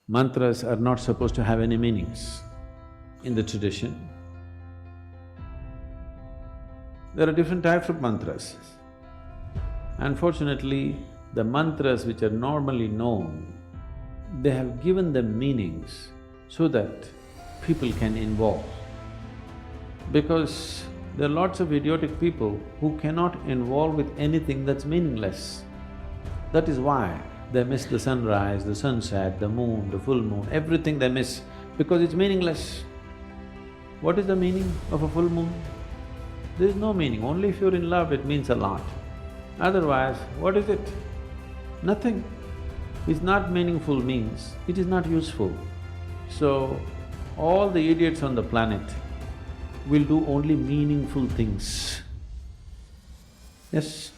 Mantras are not supposed to have any meanings in the tradition. There are different types of mantras. Unfortunately, the mantras which are normally known, they have given them meanings so that people can involve. Because there are lots of idiotic people who cannot involve with anything that's meaningless. That is why they miss the sunrise, the sunset, the moon, the full moon, everything they miss because it's meaningless. What is the meaning of a full moon? There is no meaning, only if you're in love it means a lot. Otherwise, what is it? Nothing. It's not meaningful means it is not useful. So, all the idiots on the planet will do only meaningful things. Yes,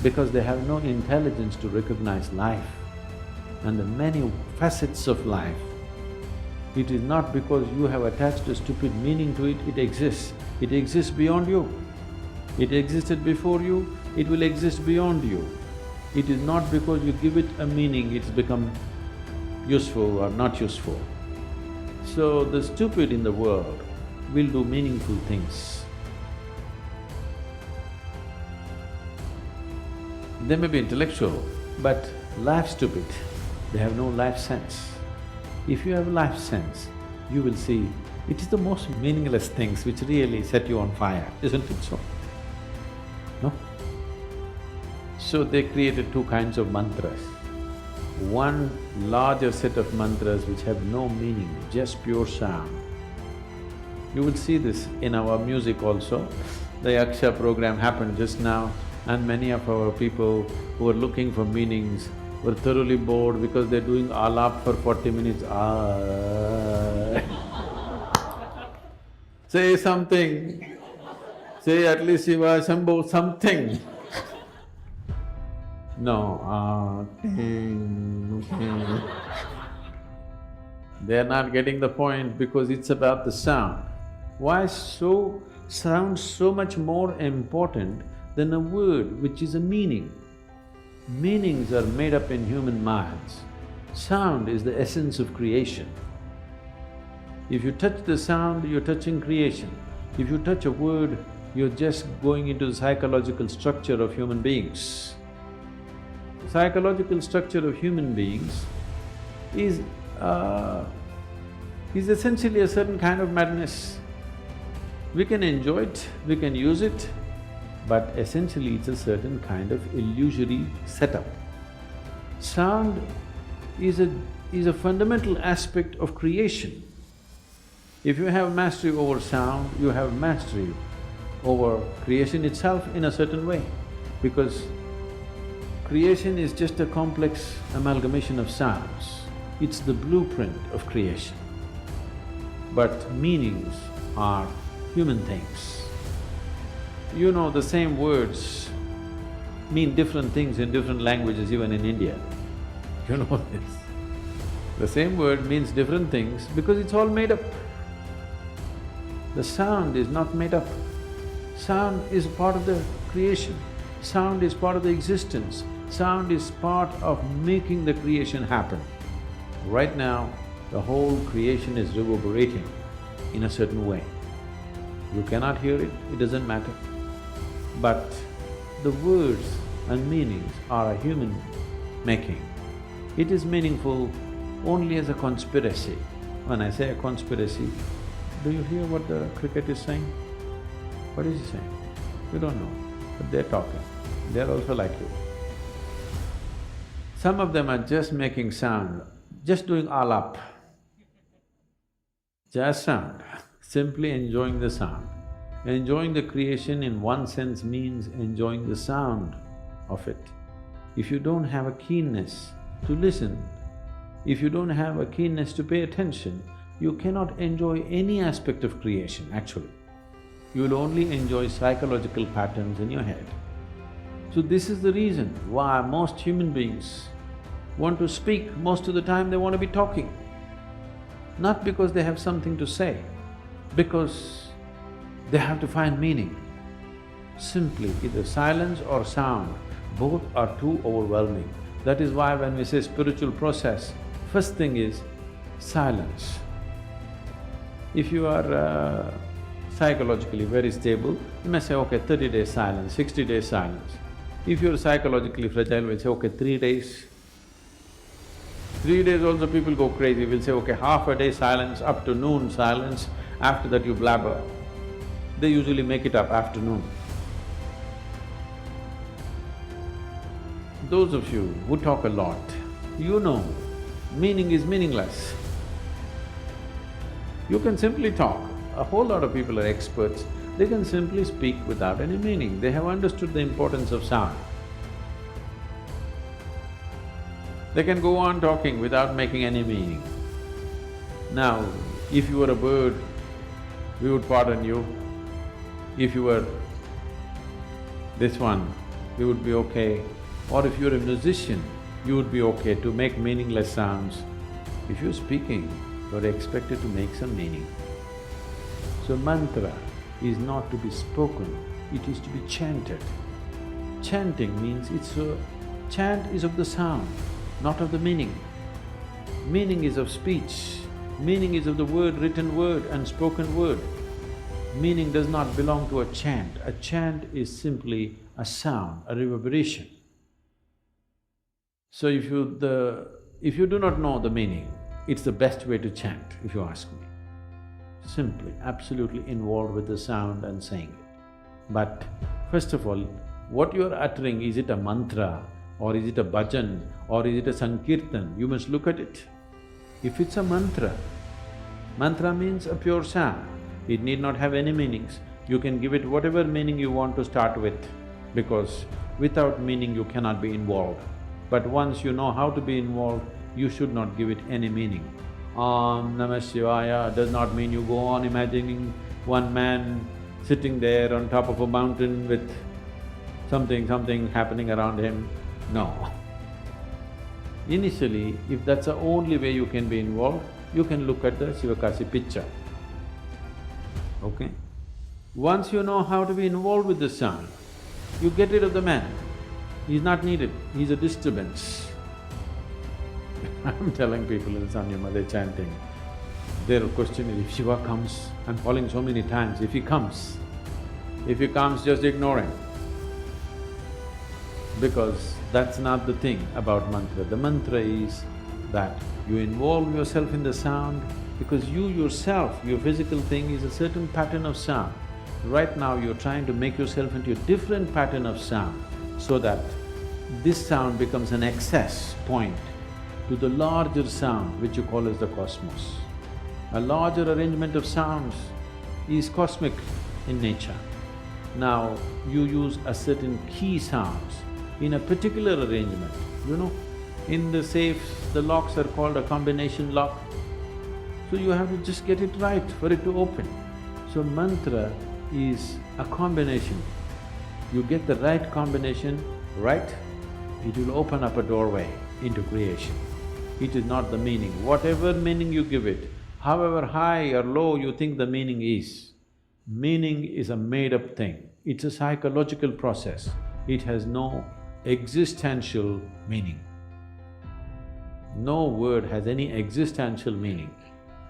because they have no intelligence to recognize life and the many facets of life. It is not because you have attached a stupid meaning to it, it exists. It exists beyond you. It existed before you, it will exist beyond you. It is not because you give it a meaning, it's become useful or not useful. So the stupid in the world will do meaningful things. They may be intellectual, but life stupid, they have no life sense. If you have life sense, you will see it is the most meaningless things which really set you on fire, isn't it so? No? So they created two kinds of mantras. One larger set of mantras which have no meaning, just pure sound. You will see this in our music also. The Yaksha program happened just now and many of our people who are looking for meanings were thoroughly bored because they're doing alap for 40 minutes, Say something, say at least Shiva, Shambho, something. No, They're not getting the point because it's about the sound. Why sound so much more important than a word which is a meaning? Meanings are made up in human minds. Sound is the essence of creation. If you touch the sound, you're touching creation. If you touch a word, you're just going into the psychological structure of human beings. Psychological structure of human beings is essentially a certain kind of madness. We can enjoy it, we can use it, but essentially it's a certain kind of illusory setup. Sound is a fundamental aspect of creation. If you have mastery over sound, you have mastery over creation itself in a certain way, because creation is just a complex amalgamation of sounds. It's the blueprint of creation. But meanings are human things. You know, the same words mean different things in different languages, even in India. You know this. The same word means different things because it's all made up. The sound is not made up. Sound is part of the creation. Sound is part of the existence. Sound is part of making the creation happen. Right now, the whole creation is reverberating in a certain way. You cannot hear it, it doesn't matter. But the words and meanings are a human making. It is meaningful only as a conspiracy. When I say a conspiracy, do you hear what the cricket is saying? What is he saying? You don't know, but they're talking. They're also like you. Some of them are just making sound, just doing alap. Just sound, simply enjoying the sound. Enjoying the creation in one sense means enjoying the sound of it. If you don't have a keenness to listen, if you don't have a keenness to pay attention, you cannot enjoy any aspect of creation, actually. You will only enjoy psychological patterns in your head. So this is the reason why most human beings want to speak, most of the time they want to be talking. Not because they have something to say, because they have to find meaning. Simply, either silence or sound, both are too overwhelming. That is why when we say spiritual process, First thing is silence. If you are psychologically very stable, you may say, okay, 30 days silence, 60 days silence. If you're psychologically fragile, we'll say, okay, 3 days. 3 days also people go crazy, we'll say, okay, half a day silence, up to noon silence, after that you blabber. They usually make it up afternoon. Those of you who talk a lot, you know, meaning is meaningless. You can simply talk. A whole lot of people are experts, they can simply speak without any meaning. They have understood the importance of sound. They can go on talking without making any meaning. Now, if you were a bird, we would pardon you. If you were this one, we would be okay. Or if you're a musician, you would be okay to make meaningless sounds. If you're speaking, you're expected to make some meaning. So mantra is not to be spoken, it is to be chanted. Chanting means chant is of the sound, not of the meaning. Meaning is of speech, meaning is of the word, written word and spoken word. Meaning does not belong to a chant. A chant is simply a sound, a reverberation. So if you do not know the meaning, it's the best way to chant, if you ask me. Simply, absolutely involved with the sound and saying it. But first of all, what you are uttering, is it a mantra or is it a bhajan or is it a sankirtan? You must look at it. If it's a mantra, mantra means a pure sound. It need not have any meanings. You can give it whatever meaning you want to start with, because without meaning you cannot be involved. But once you know how to be involved, you should not give it any meaning. Om Namah Shivaya does not mean you go on imagining one man sitting there on top of a mountain with something happening around him. No. Initially, if that's the only way you can be involved, you can look at the Sivakasi picture, okay? Once you know how to be involved with the sound, you get rid of the man. He's not needed, he's a disturbance. I'm telling people in Sanyama, they're chanting. Their question is, if Shiva comes, I'm falling so many times, if he comes, just ignore him. Because that's not the thing about mantra. The mantra is that you involve yourself in the sound, because you yourself, your physical thing is a certain pattern of sound. Right now you're trying to make yourself into a different pattern of sound, so that this sound becomes an access point to the larger sound which you call as the cosmos. A larger arrangement of sounds is cosmic in nature. Now, you use a certain key sounds in a particular arrangement, you know. In the safes, the locks are called a combination lock. So you have to just get it right for it to open. So mantra is a combination. You get the right combination right, it will open up a doorway into creation. It is not the meaning. Whatever meaning you give it, however high or low you think the meaning is a made-up thing. It's a psychological process. It has no existential meaning. No word has any existential meaning.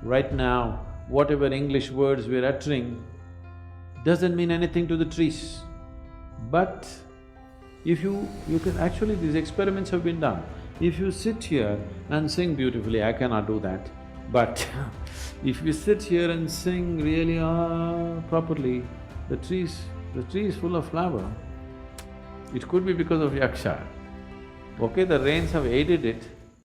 Right now, whatever English words we're uttering doesn't mean anything to the trees. But if you can… actually these experiments have been done. If you sit here and sing beautifully, I cannot do that, but if you sit here and sing really properly, the tree is full of flower. It could be because of yaksha. Okay, the rains have aided it,